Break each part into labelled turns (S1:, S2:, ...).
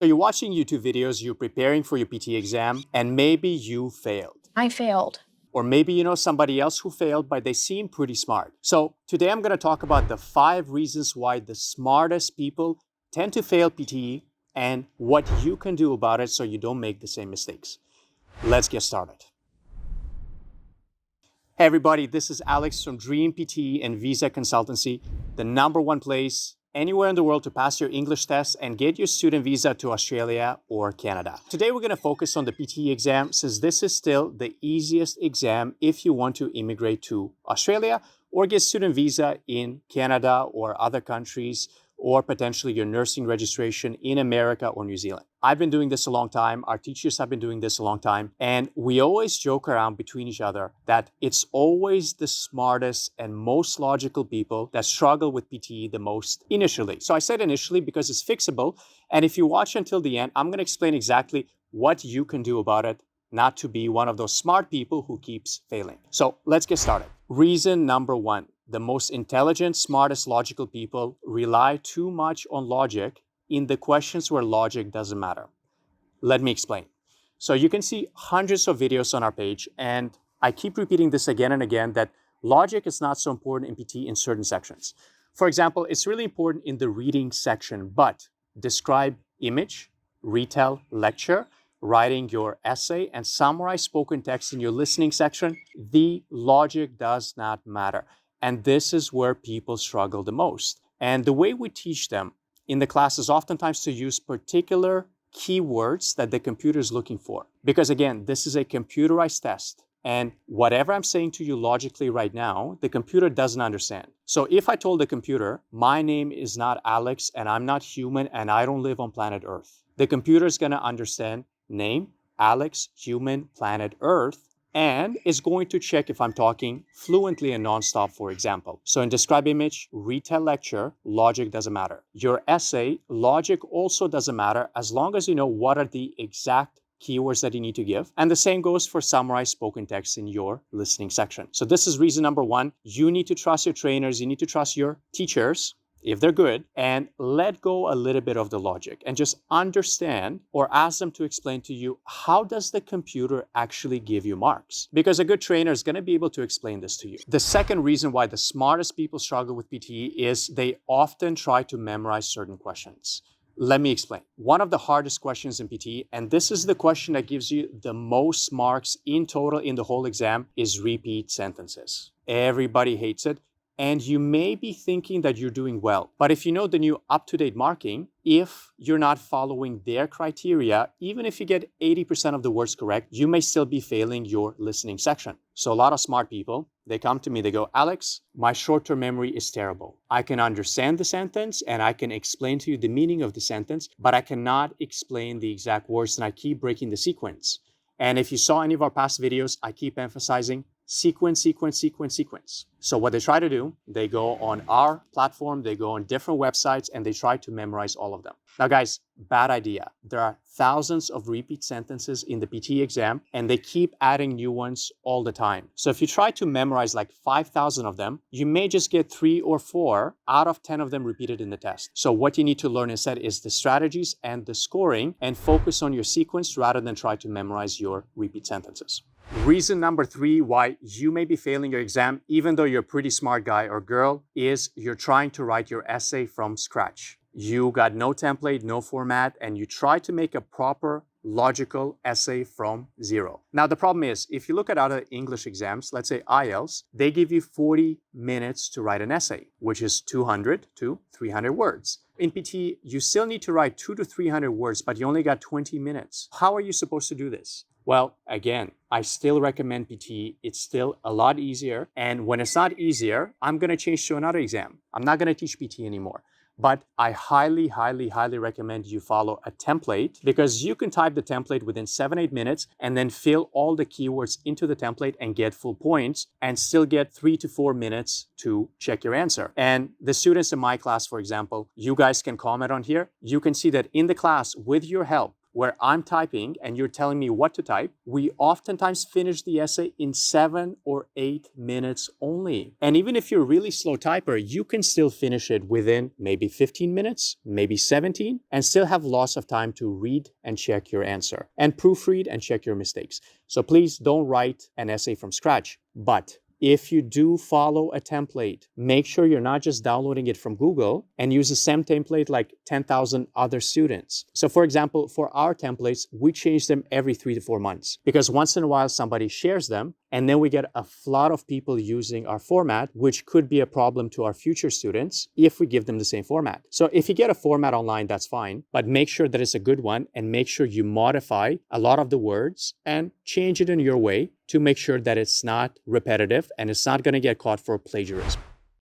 S1: So you're watching YouTube videos, you're preparing for your PTE exam, and maybe you failed.
S2: I failed.
S1: Or maybe you know somebody else who failed, but they seem pretty smart. So today I'm going to talk about the 5 reasons why the smartest people tend to fail PTE and what you can do about it so you don't make the same mistakes. Let's get started. Hey everybody, this is Alex from Dream PTE and Visa Consultancy, the #1 place anywhere in the world to pass your English test and get your student visa to Australia or Canada. Today we're going to focus on the PTE exam since this is still the easiest exam if you want to immigrate to Australia or get student visa in Canada or other countries, or potentially your nursing registration in America or New Zealand. I've been doing this a long time. Our teachers have been doing this a long time. And we always joke around between each other that it's always the smartest and most logical people that struggle with PTE the most initially. So I said initially because it's fixable. And if you watch until the end, I'm going to explain exactly what you can do about it, not to be one of those smart people who keeps failing. So let's get started. Reason number 1. The most intelligent, smartest, logical people rely too much on logic in the questions where logic doesn't matter. Let me explain. So you can see hundreds of videos on our page, and I keep repeating this again and again that logic is not so important in PT in certain sections. For example, it's really important in the reading section, but describe image, retell lecture, writing your essay, and summarize spoken text in your listening section, the logic does not matter. And this is where people struggle the most. And the way we teach them in the class is oftentimes to use particular keywords that the computer is looking for. Because again, this is a computerized test. And whatever I'm saying to you logically right now, the computer doesn't understand. So if I told the computer, my name is not Alex and I'm not human and I don't live on planet Earth, the computer is going to understand name, Alex, human, planet Earth, and is going to check if I'm talking fluently and nonstop, for example. So in describe image, retell lecture, logic doesn't matter. Your essay, logic also doesn't matter as long as you know what are the exact keywords that you need to give. And the same goes for summarize spoken text in your listening section. So this is reason number 1. You need to trust your trainers. You need to trust your teachers, if they're good, and let go a little bit of the logic and just understand or ask them to explain to you, how does the computer actually give you marks? Because a good trainer is going to be able to explain this to you. The second reason why the smartest people struggle with PTE is they often try to memorize certain questions. Let me explain. One of the hardest questions in PTE, and this is the question that gives you the most marks in total in the whole exam, is repeat sentences. Everybody hates it. And you may be thinking that you're doing well. But if you know the new up-to-date marking, if you're not following their criteria, even if you get 80% of the words correct, you may still be failing your listening section. So a lot of smart people, they come to me, they go, Alex, my short-term memory is terrible. I can understand the sentence and I can explain to you the meaning of the sentence, but I cannot explain the exact words and I keep breaking the sequence. And if you saw any of our past videos, I keep emphasizing sequence, sequence, sequence, sequence. So what they try to do, they go on our platform, they go on different websites, and they try to memorize all of them. Now guys, bad idea. There are thousands of repeat sentences in the PTE exam, and they keep adding new ones all the time. So if you try to memorize like 5,000 of them, you may just get 3 or 4 out of 10 of them repeated in the test. So what you need to learn instead is the strategies and the scoring, and focus on your sequence rather than try to memorize your repeat sentences. Reason number 3 why you may be failing your exam, even though you're a pretty smart guy or girl, is you're trying to write your essay from scratch. You got no template, no format, and you try to make a proper, logical essay from zero. Now, the problem is, if you look at other English exams, let's say IELTS, they give you 40 minutes to write an essay, which is 200 to 300 words. In PT, you still need to write 200 to 300 words, but you only got 20 minutes. How are you supposed to do this? Well, again, I still recommend PT. It's still a lot easier. And when it's not easier, I'm going to change to another exam. I'm not going to teach PT anymore. But I highly, highly, highly recommend you follow a template, because you can type the template within 7-8 minutes and then fill all the keywords into the template and get full points and still get 3 to 4 minutes to check your answer. And the students in my class, for example, you guys can comment on here. You can see that in the class, with your help, where I'm typing and you're telling me what to type, we oftentimes finish the essay in 7 or 8 minutes only. And even if you're a really slow typer, you can still finish it within maybe 15 minutes, maybe 17, and still have lots of time to read and check your answer and proofread and check your mistakes. So please don't write an essay from scratch. But if you do follow a template, make sure you're not just downloading it from Google and use the same template like 10,000 other students. So for example, for our templates, we change them every 3 to 4 months because once in a while somebody shares them and then we get a flood of people using our format, which could be a problem to our future students if we give them the same format. So if you get a format online, that's fine, but make sure that it's a good one and make sure you modify a lot of the words and change it in your way to make sure that it's not repetitive and it's not going to get caught for plagiarism.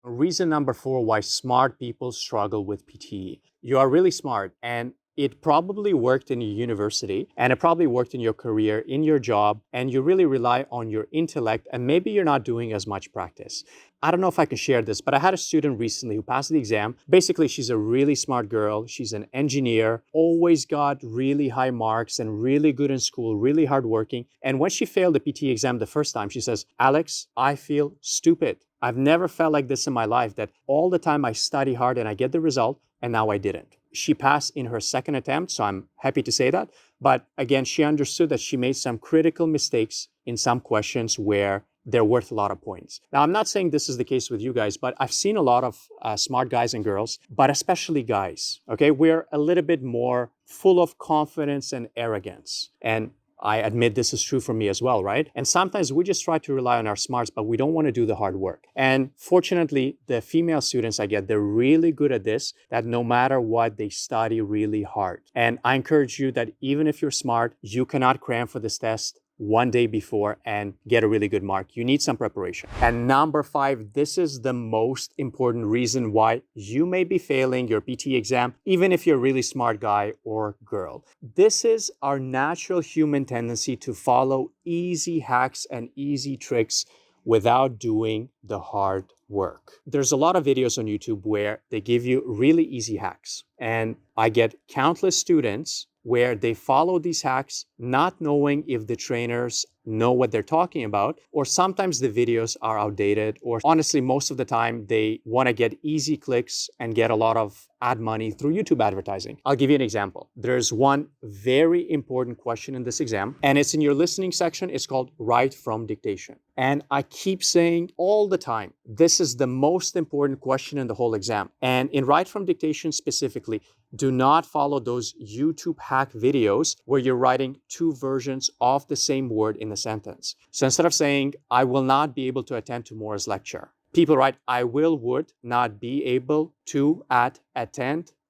S1: Reason number 4 why smart people struggle with PTE. You are really smart and it probably worked in your university and it probably worked in your career, in your job, and you really rely on your intellect and maybe you're not doing as much practice. I don't know if I can share this, but I had a student recently who passed the exam. Basically, she's a really smart girl. She's an engineer, always got really high marks and really good in school, really hardworking. And when she failed the PTE exam the first time, she says, "Alex, I feel stupid. I've never felt like this in my life, that all the time I study hard and I get the result, and now I didn't." She passed in her second attempt, so I'm happy to say that. But again, she understood that she made some critical mistakes in some questions where they're worth a lot of points. Now, I'm not saying this is the case with you guys, but I've seen a lot of smart guys and girls, but especially guys, okay? We're a little bit more full of confidence and arrogance. And I admit this is true for me as well, right? And sometimes we just try to rely on our smarts, but we don't want to do the hard work. And fortunately, the female students I get, they're really good at this, that no matter what, they study really hard. And I encourage you that even if you're smart, you cannot cram for this test one day before and get a really good mark. You need some preparation. And number 5, this is the most important reason why you may be failing your PTE exam, even if you're a really smart guy or girl. This is our natural human tendency to follow easy hacks and easy tricks without doing the hard work. There's a lot of videos on YouTube where they give you really easy hacks. And I get countless students where they follow these hacks not knowing if the trainers know what they're talking about, or sometimes the videos are outdated, or honestly, most of the time they want to get easy clicks and get a lot of ad money through YouTube advertising. I'll give you an example. There's one very important question in this exam, and it's in your listening section. It's called Write from Dictation. And I keep saying all the time, this is the most important question in the whole exam. And in Write from Dictation specifically, do not follow those YouTube hack videos where you're writing 2 versions of the same word in a sentence. So instead of saying, "I will not be able to attend tomorrow's lecture," people write, "I would not be able to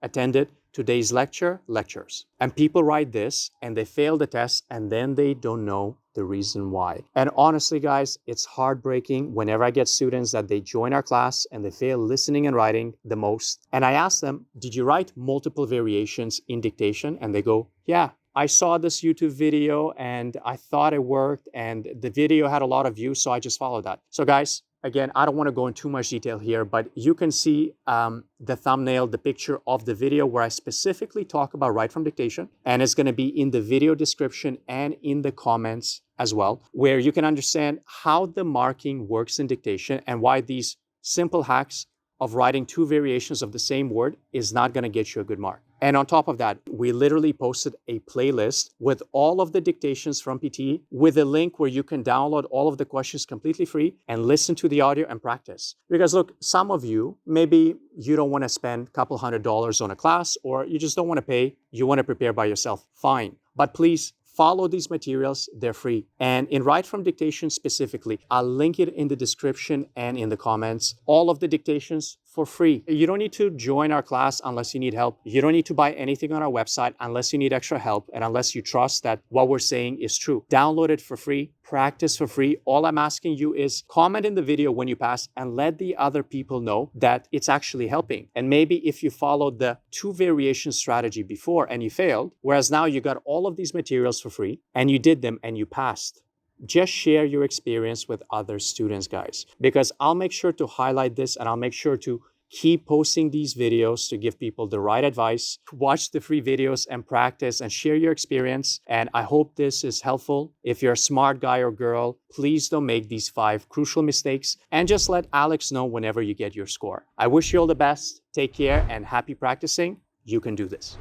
S1: attended today's lectures." And people write this and they fail the test and then they don't know the reason why. And honestly, guys, it's heartbreaking whenever I get students that they join our class and they fail listening and writing the most. And I ask them, "Did you write multiple variations in dictation?" And they go, "Yeah, I saw this YouTube video and I thought it worked and the video had a lot of views, so I just followed that." So guys, again, I don't want to go into too much detail here, but you can see the thumbnail, the picture of the video where I specifically talk about Write from Dictation, and it's going to be in the video description and in the comments as well, where you can understand how the marking works in dictation and why these simple hacks of writing 2 variations of the same word is not going to get you a good mark. And on top of that, we literally posted a playlist with all of the dictations from PTE with a link where you can download all of the questions completely free and listen to the audio and practice. Because look, some of you, maybe you don't want to spend a couple $100s on a class, or you just don't want to pay, you want to prepare by yourself, fine. But please, follow these materials, they're free. And in Write from Dictation specifically, I'll link it in the description and in the comments. All of the dictations for free. You don't need to join our class unless you need help. You don't need to buy anything on our website unless you need extra help and unless you trust that what we're saying is true. Download it for free, practice for free. All I'm asking you is comment in the video when you pass and let the other people know that it's actually helping. And maybe if you followed the 2 variation strategy before and you failed, whereas now you got all of these materials for free and you did them and you passed, just share your experience with other students, guys, because I'll make sure to highlight this and I'll make sure to Keep posting these videos to give people the right advice. Watch the free videos and practice and share your experience. And I hope this is helpful. If you're a smart guy or girl, please don't make these 5 crucial mistakes and just let Alex know whenever you get your score. I wish you all the best. Take care and happy practicing. You can do this.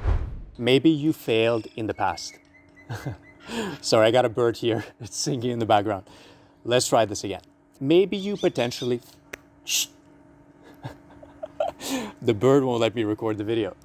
S1: Maybe you failed in the past. Sorry, I got a bird here. It's singing in the background. Let's try this again. Maybe you potentially... Shh. The bird won't let me record the video.